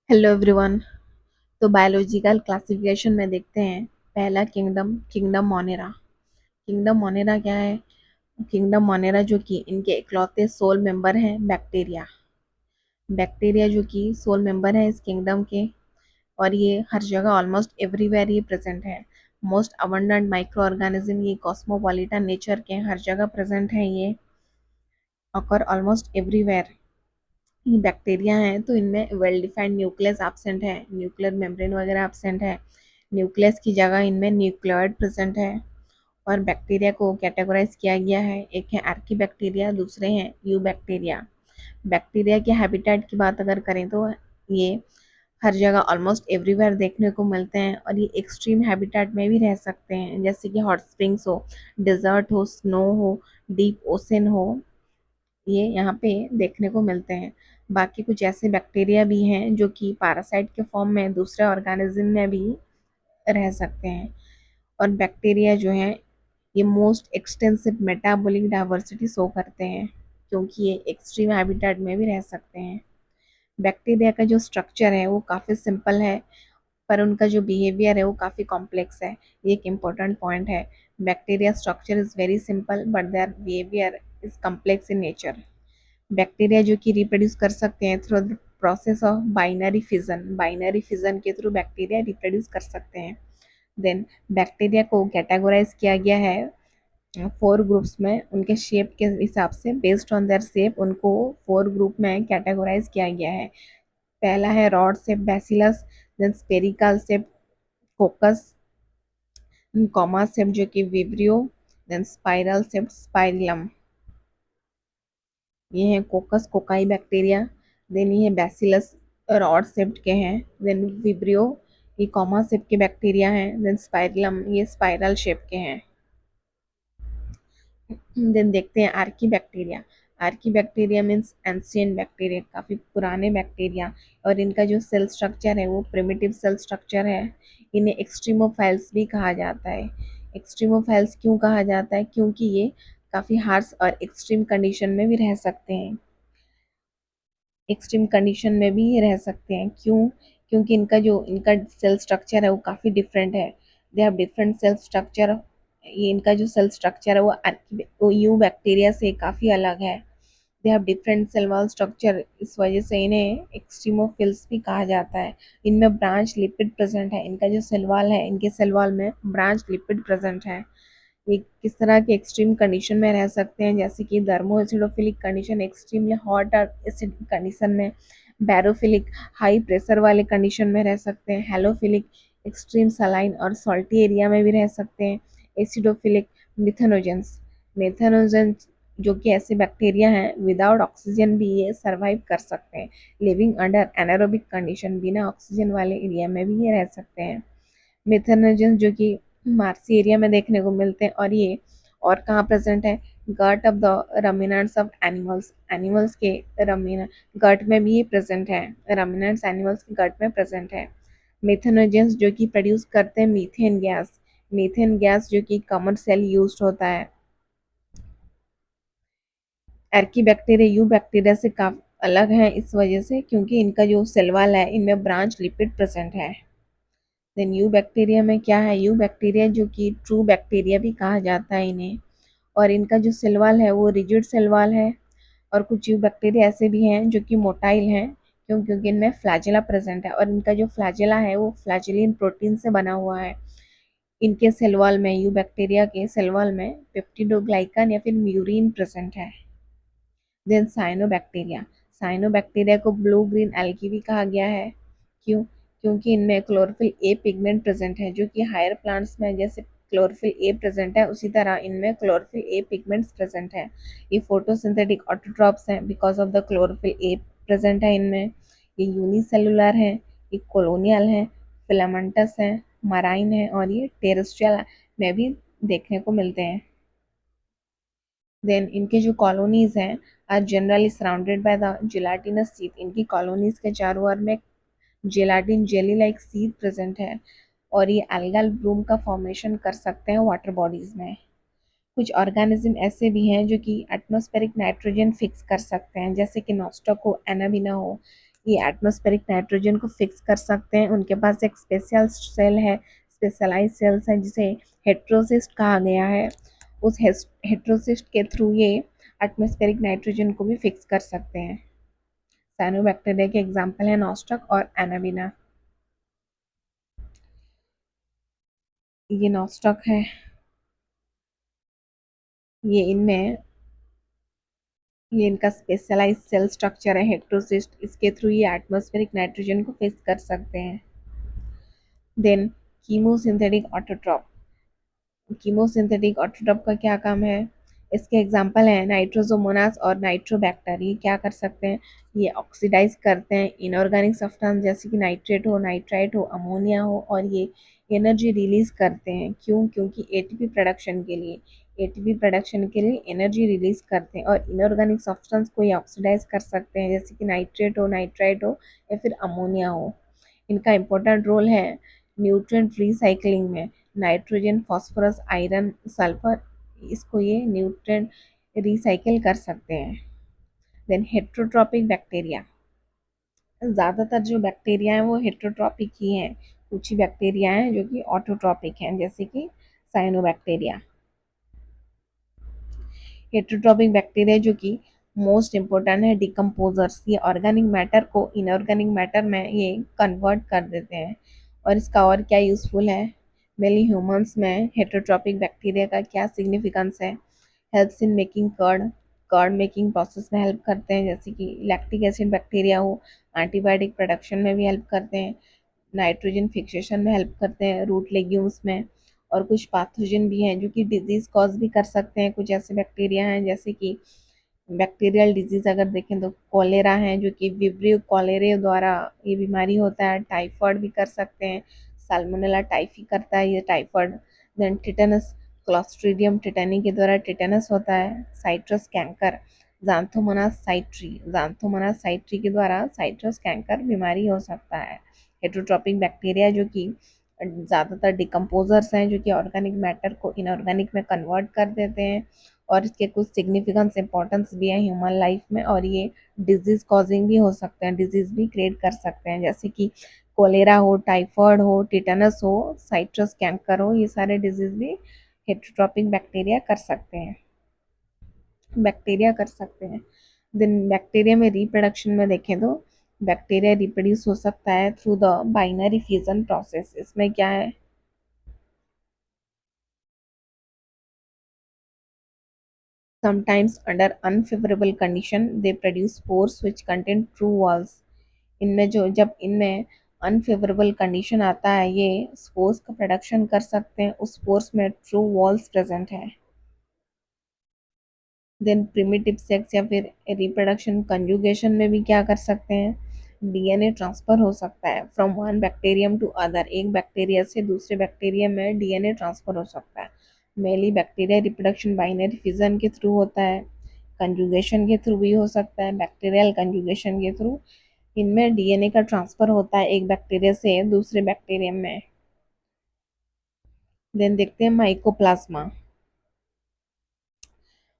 Hello everyone. तो biological classification में देखते हैं। पहला kingdom kingdom Monera. Kingdom Monera क्या है? किंगडम मोनेरा जो कि इनके इकलौते सोल मेंबर हैं बैक्टीरिया। बैक्टीरिया जो कि सोल मेंबर है इस किंगडम के, और ये हर जगह ऑलमोस्ट एवरीवेयर ये प्रेजेंट है। मोस्ट अबंडेंट माइक्रो ऑर्गेनिज्म, ये कॉस्मोपॉलिटन नेचर के हर जगह प्रेजेंट है। ये ऑकर ऑलमोस्ट एवरीवेयर। ये बैक्टीरिया हैं तो इनमें वेल डिफाइंड न्यूक्लियस एब्सेंट है, न्यूक्लियर मेम्ब्रेन वगैरह एब्सेंट है। न्यूक्लियस की जगह इनमें न्यूक्लियोइड प्रेजेंट है। और बैक्टीरिया को कैटेगराइज किया गया है, एक है आर्की बैक्टीरिया, दूसरे हैं यू बैक्टीरिया। बैक्टीरिया के हैबिटेट की बात अगर करें तो ये हर जगह ऑलमोस्ट एवरीवेयर देखने को मिलते हैं, और ये एक्सट्रीम हैबिटेट में भी रह सकते हैं, जैसे कि हॉट स्प्रिंग्स हो, डिजर्ट हो, स्नो हो, डीप ओशन हो, ये यहाँ पे देखने को मिलते हैं। बाकी कुछ ऐसे बैक्टीरिया भी हैं जो कि पैरासाइट के फॉर्म में दूसरे ऑर्गेनिज्म में भी रह सकते हैं। और बैक्टीरिया जो है ये most extensive metabolic diversity show करते हैं, क्योंकि ये एक्सट्रीम हैबिटेट में भी रह सकते हैं। बैक्टीरिया का जो स्ट्रक्चर है वो काफ़ी सिंपल है, पर उनका जो बिहेवियर है वो काफ़ी कॉम्प्लेक्स है। ये एक इम्पोर्टेंट पॉइंट है। Bacteria structure is very simple but their behaviour is complex in nature. Bacteria जो कि रिप्रोड्यूस कर सकते हैं through the process of binary fission. Binary fission के थ्रू बैक्टीरिया रिप्रोड्यूस कर सकते हैं। देन बैक्टीरिया को कैटेगराइज किया गया है 4 ग्रुप्स में, उनके शेप के हिसाब से, बेस्ड ऑन देयर शेप उनको 4 ग्रुप में कैटेगराइज किया गया है। पहला है rod shape bacillus, then spherical shape coccus, comma shape जो कि vibrio, then spiral shape spirillum. ये हैं कोकस कोकाई बैक्टीरिया। देन ये बैसिलस रॉड शेप्ड के हैं। देन विब्रियो ये कॉमा शेप के बैक्टीरिया हैं। देन स्पाइरलम ये स्पाइरल शेप के हैं। देन देखते हैं archaebacteria. Archaebacteria means ancient bacteria, काफ़ी पुराने बैक्टीरिया, और इनका जो सेल स्ट्रक्चर है वो प्रिमिटिव सेल स्ट्रक्चर है। इन्हें एक्सट्रीमोफाइल्स भी कहा जाता है। एक्सट्रीमोफाइल्स क्यों कहा जाता है? क्योंकि ये काफ़ी हार्श और एक्सट्रीम कंडीशन में भी रह सकते हैं। एक्सट्रीम कंडीशन में भी रह सकते हैं। क्यों? क्योंकि इनका सेल स्ट्रक्चर है वो काफ़ी डिफरेंट है। They have different cell structure. ये इनका जो सेल स्ट्रक्चर है वो यू बैक्टीरिया से काफ़ी अलग है। They have different cell wall structure, इस वजह से इन्हें एक्सट्रीमोफिल्स भी कहा जाता है। इनमें ब्रांच लिपिड प्रेजेंट है। इनका जो सेल वॉल है, इनके सेल वॉल में ब्रांच लिपिड प्रेजेंट है। ये किस तरह के एक्सट्रीम कंडीशन में रह सकते हैं, जैसे कि thermo acidophilic condition, extremely hot और एसिडिक कंडीशन में। बैरोफिलिक हाई प्रेशर वाले कंडीशन में रह सकते हैं। हेलोफिलिक एक्सट्रीम सलाइन और सॉल्टी एरिया में भी रह सकते हैं। Acidophilic methanogens. मिथेनोजेंस जो कि ऐसे बैक्टीरिया हैं विदाउट ऑक्सीजन भी ये सर्वाइव कर सकते हैं, लिविंग अंडर एनारोबिक कंडीशन, बिना ऑक्सीजन वाले एरिया में भी ये रह सकते हैं। मिथेनोजेंस जो कि मार्सी एरिया में देखने को मिलते हैं, और ये और कहाँ प्रेजेंट है? Gut of the ruminants of animals. Animals के रमिन गट में भी ये प्रेजेंट है। रमिनेंट्स एनिमल्स के गट में प्रेजेंट है। मिथेनोजेंस जो कि प्रोड्यूस करते हैं मीथेन गैस। मीथेन गैस जो कि कमर्शियल यूज होता है। एर्की बैक्टीरिया यू बैक्टीरिया से काफी अलग है इस वजह से, क्योंकि इनका जो सेल वॉल है इनमें ब्रांच लिपिड प्रेजेंट है। देन यू बैक्टीरिया में क्या है? यू बैक्टीरिया जो कि ट्रू बैक्टीरिया भी कहा जाता है इन्हें, और इनका जो सेल वॉल है वो रिजिड सेल वॉल है। और कुछ यू बैक्टीरिया ऐसे भी हैं जो कि मोटाइल हैं, क्योंकि इनमें फ्लैजेला प्रेजेंट है, और इनका जो फ्लैजेला है वो फ्लैजेलिन प्रोटीन से बना हुआ है। इनके सेल वॉल में, यू बैक्टीरिया के सेल वॉल में पेप्टिडोग्लाइकन या फिर म्यूरिन प्रेजेंट है। Then cyanobacteria. साइनोबैक्टीरिया को ब्लू ग्रीन एल्गी भी कहा गया है। क्यों? क्योंकि इनमें क्लोरोफिल ए पिगमेंट प्रेजेंट है, जो कि हायर प्लांट्स में जैसे क्लोरोफिल ए प्रेजेंट है उसी तरह इनमें क्लोरोफिल ए पिगमेंट्स प्रेजेंट है। ये फोटोसिंथेटिक ऑटोट्रॉप्स हैं because of the chlorophyll A present है इनमें। ये यूनिसेलुलर हैं, ये कॉलोनियल हैं, फिलामेंटस हैं, मराइन हैं, और ये टेरेस्ट्रियल में भी देखने को मिलते हैं। देन इनके जो कॉलोनीज हैं are generally surrounded by the gelatinous sheath. इनकी कॉलोनीज के चारों ओर में gelatin jelly like sheath present है, और ये एल्गल ब्लूम का फॉर्मेशन कर सकते हैं वाटर बॉडीज में। कुछ ऑर्गेनिज्म ऐसे भी हैं जो कि एटमॉस्फेरिक नाइट्रोजन फिक्स कर सकते हैं, जैसे कि नॉस्टॉक हो, एनाबिना हो, ये एटमॉस्फेरिक नाइट्रोजन को फिक्स कर सकते हैं। उनके पास एक स्पेशल सेल है, स्पेशलाइज सेल्स है जिसे हेट्रोसिस्ट कहा गया है। उस हेट्रोसिस्ट के थ्रू ये एटमॉस्फेरिक नाइट्रोजन को भी फिक्स कर सकते हैं। साइनोबैक्टीरिया के एग्जाम्पल है नॉस्टक और एनाबिना। ये नॉस्टक है, ये इनमें ये इनका स्पेशलाइज सेल स्ट्रक्चर है हेट्रोसिस्ट, इसके थ्रू ये एटमॉस्फेरिक नाइट्रोजन को फिक्स कर सकते हैं। Then chemosynthetic autotroph. Chemosynthetic autotroph का क्या काम है? इसके एग्जाम्पल हैं नाइट्रोजोमोनास और नाइट्रोबैक्टर। ये क्या कर सकते हैं? ये ऑक्सीडाइज करते हैं इनऑर्गेनिक सब्सटेंस जैसे कि नाइट्रेट हो, नाइट्राइट हो, अमोनिया हो, और ये एनर्जी रिलीज करते हैं। क्यों? क्योंकि एटीपी प्रोडक्शन के लिए, एटीपी प्रोडक्शन के लिए एनर्जी रिलीज करते हैं। और इनऑर्गेनिक सब्सटेंस को ये ऑक्सीडाइज कर सकते हैं जैसे कि नाइट्रेट हो, नाइट्राइट हो या फिर अमोनिया हो। इनका इम्पोर्टेंट रोल है न्यूट्रिएंट रिसाइकलिंग में। नाइट्रोजन, फास्फोरस, आयरन, सल्फर, इसको ये न्यूट्रिएंट रिसाइकिल कर सकते हैं। Then heterotrophic bacteria. ज़्यादातर जो बैक्टीरिया हैं वो हेट्रोट्रॉपिक ही हैं। कुछ ही बैक्टीरिया हैं जो कि ऑटोट्रॉपिक हैं जैसे कि साइनोबैक्टीरिया। हेट्रोट्रॉपिक बैक्टीरिया जो कि मोस्ट इम्पोर्टेंट है डिकम्पोजर्स। ये ऑर्गेनिक मैटर को इनऑर्गेनिक मैटर में ये कन्वर्ट कर देते हैं। और इसका और क्या यूज़फुल है? मेनली ह्यूमंस में हेट्रोट्रॉपिक बैक्टीरिया का क्या सिग्निफिकेंस है? Helps in making curd, curd making process में हेल्प करते हैं जैसे कि लैक्टिक एसिड बैक्टीरिया हो। एंटीबायोटिक प्रोडक्शन में भी हेल्प करते हैं। नाइट्रोजन फिक्सेशन में हेल्प करते हैं रूट लेग्यूम्स में। और कुछ पैथोजन भी हैं जो कि डिजीज कॉज भी कर सकते हैं। कुछ ऐसे बैक्टीरिया हैं जैसे कि बैक्टीरियल डिजीज अगर देखें तो कॉलेरा है जो कि विब्रियो कॉलेरे द्वारा ये बीमारी होता है। टाइफाइड भी कर सकते हैं, साल्मोनेला टाइफी करता है ये typhoid. Then tetanus, Clostridium tetani के द्वारा टिटेनस होता है। साइट्रस कैंकर, ज़ांथोमोनास साइट्री, ज़ांथोमोनास साइट्री के द्वारा साइट्रस कैंकर बीमारी हो सकता है। हेट्रोट्रॉपिक बैक्टीरिया जो कि ज़्यादातर डिकम्पोजर्स हैं जो कि ऑर्गेनिक मैटर को इनऑर्गेनिक में कन्वर्ट कर देते हैं। और इसके कुछ सिग्निफिकेंस इंपॉर्टेंस भी है ह्यूमन लाइफ में। और ये डिजीज कॉजिंग भी हो सकते हैं, डिजीज भी क्रिएट कर सकते हैं जैसे कि कोलेरा हो, टाइफाइड हो, टिटेनस हो, साइट्रस कैंकर हो। ये सारे डिजीज भी हेट्रोट्रॉपिक बैक्टीरिया कर सकते हैं, बैक्टीरिया कर सकते हैं। देन बैक्टीरिया में रिप्रोडक्शन में देखें तो बैक्टीरिया रिप्रोड्यूस हो सकता है through the binary fusion process. इसमें क्या है? Sometimes under unfavorable condition they produce spores which contain true walls। इनमें जो जब इनमें अनफेवरेबल कंडीशन आता है ये स्पोर्स का प्रोडक्शन कर सकते हैं। उस स्पोर्स में ट्रू वॉल्स प्रेजेंट है। देन प्रिमिटिव सेक्स या फिर रिप्रोडक्शन कंजुगेशन में भी क्या कर सकते हैं? डीएनए ट्रांसफर हो सकता है from one bacterium to other. एक बैक्टीरिया से दूसरे बैक्टीरिया में डीएनए ट्रांसफर हो सकता है। Mainly bacteria reproduction binary fission के थ्रू होता है, कंजुगेशन के थ्रू भी हो सकता है, बैक्टीरियल कंजुगेशन के थ्रू। इनमें डीएनए का ट्रांसफर होता है एक बैक्टीरिया से दूसरे बैक्टीरियम में। देन देखते हैं माइकोप्लाज्मा।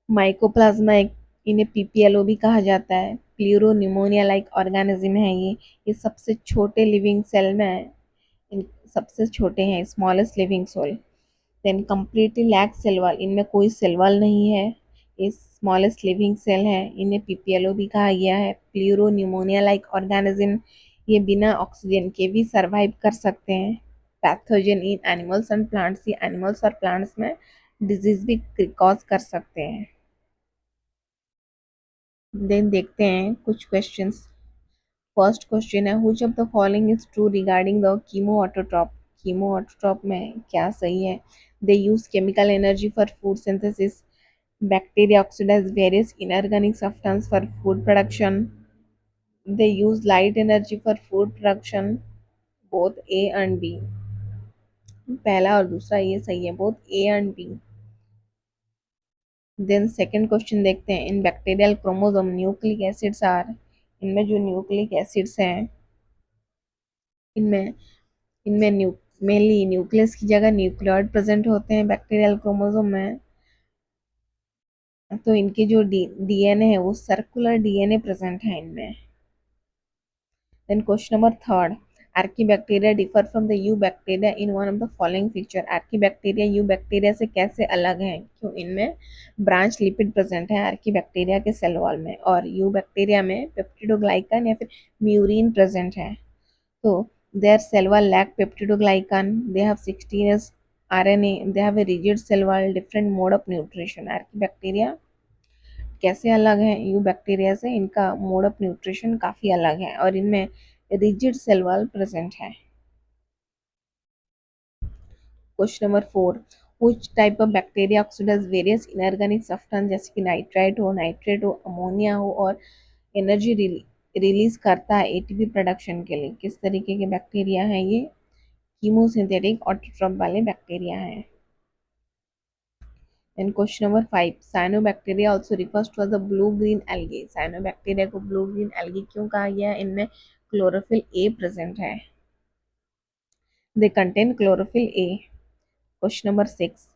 माइकोप्लाज्मा एक, इन्हें पीपीएलओ भी कहा जाता है। प्लूरो न्यूमोनिया लाइक ऑर्गेनिज्म है ये सबसे छोटे लिविंग सेल में है। सबसे छोटे हैं, smallest living cell. Then completely lack cell wall, इनमें कोई सेल वॉल नहीं है, ये स्मॉलेस्ट लिविंग सेल है। इन्हें पीपीएलओ भी कहा गया है, प्लूरो न्यूमोनिया लाइक ऑर्गेनिज्म। ये बिना ऑक्सीजन के भी सरवाइव कर सकते हैं। Pathogen in animals and plants, ये एनिमल्स और प्लांट्स में डिजीज भी कॉज कर सकते हैं। देन देखते हैं कुछ क्वेश्चंस। फर्स्ट क्वेश्चन है which of the following is true regarding the chemoautotroph. Chemoautotroph में क्या सही है? They use chemical energy for food synthesis. Bacteria oxidise various inorganic substance for food production. They use light energy for food production. Both A and B, पहला और दूसरा ये सही है, both A and B. Then second question देखते हैं in bacterial chromosome nucleic acids are. इनमें जो न्यूक्लिक एसिड्स हैं इनमें इनमें मेनली न्यूक्लियस की जगह न्यूक्लियोइड प्रेजेंट होते हैं बैक्टीरियल क्रोमोसोम में। तो इनके जो डीएनए है वो सर्कुलर डीएनए प्रेजेंट है इनमें। Then question number third, archibacteria differ from the eubacteria in one of the following feature. archibacteria eubacteria से कैसे अलग हैं? क्यों इनमें ब्रांच लिपिड प्रेजेंट है आर्कीबैक्टीरिया के सेल वॉल में, और यूबैक्टीरिया में पेप्टिडोग्लाइकन या फिर म्यूरिन प्रेजेंट है. तो their cell wall lack peptidoglycan, they have 16S RNA, they have a rigid cell wall, different mode of nutrition. Archaebacteria कैसे अलग है यू बैक्टीरिया से? इनका मोड ऑफ न्यूट्रिशन काफ़ी अलग है और इनमें रिजिड सेल वॉल प्रेजेंट है. Question number 4, which type of bacteria oxidize various inorganic substance जैसे कि नाइट्रेट हो, अमोनिया हो, और एनर्जी रिलीज करता है एटीपी प्रोडक्शन के लिए? किस तरीके के बैक्टीरिया हैं ये? कीमोसिंथेटिक ऑटोट्रॉप वाले बैक्टीरिया हैं. Then question number 5, cyanobacteria also refers to as the blue green algae. cyanobacteria को blue green algae क्यों कहा गया है? इनमें chlorophyll A present है. They contain chlorophyll A. Question number 6,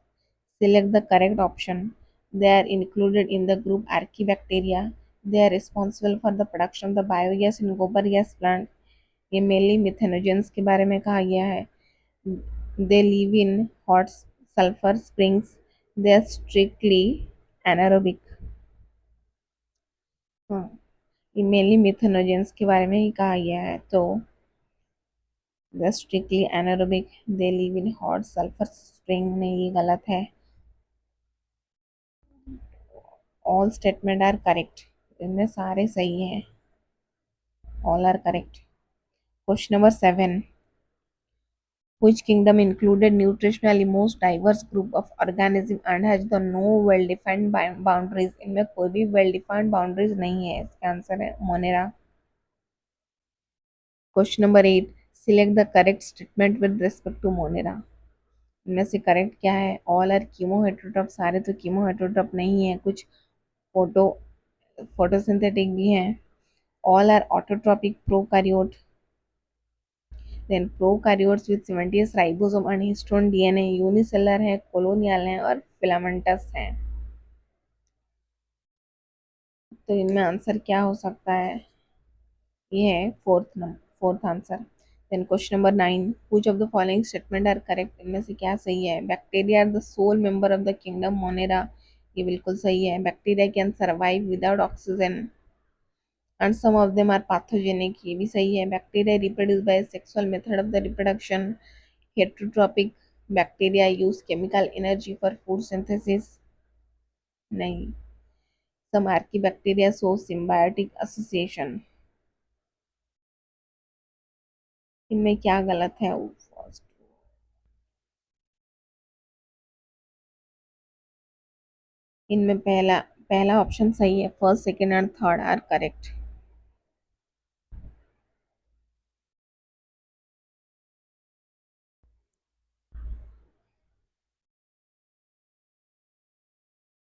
select the correct option. They are included in the group Archaebacteria. They are responsible for the production of the biogas in गोबर gas plant. ये mainly methanogens के बारे में कहा गया है. They live in hot sulfur springs. They are strictly anaerobic. हाँ, ये मेनली मिथेनोजेंस के बारे में ही कहा गया है. तो the strictly anaerobic, they live in hot sulphur spring में, ये गलत है. ऑल स्टेटमेंट आर करेक्ट, इनमें सारे सही हैं. All are correct. Question number 7, which kingdom included nutritionally most diverse group of organism and has the no well defined boundaries? इनमें कोई भी well defined boundaries नहीं है. इसका आंसर है Monera. Question number 8, select the correct statement with respect to Monera. इनमें से correct क्या है? All are chemo heterotroph. सारे तो कीमो हेट्रोट्रॉप नहीं है, कुछ फोटो फोटोसिंथेटिक भी हैं. All are autotrophic prokaryote. Then prokaryotes with 70s ribosome and histone DNA, unicellular है, कोलोनियल है और फिलामेंटस है. तो इनमें आंसर क्या हो सकता है? ये है fourth answer. Then question number 9, which of the following statement are correct? इनमें से क्या सही है? Bacteria are the sole member of the kingdom Monera, ये बिल्कुल सही है. Bacteria can survive without oxygen and some of them are pathogenic, ये भी सही है. Bacteria reproduce by sexual method of the reproduction. heterotrophic bacteria use chemical energy for food synthesis, नहीं. some archaebacteria show symbiotic association. इनमें क्या गलत है? इनमें पहला पहला ऑप्शन सही है. First, second and third are correct.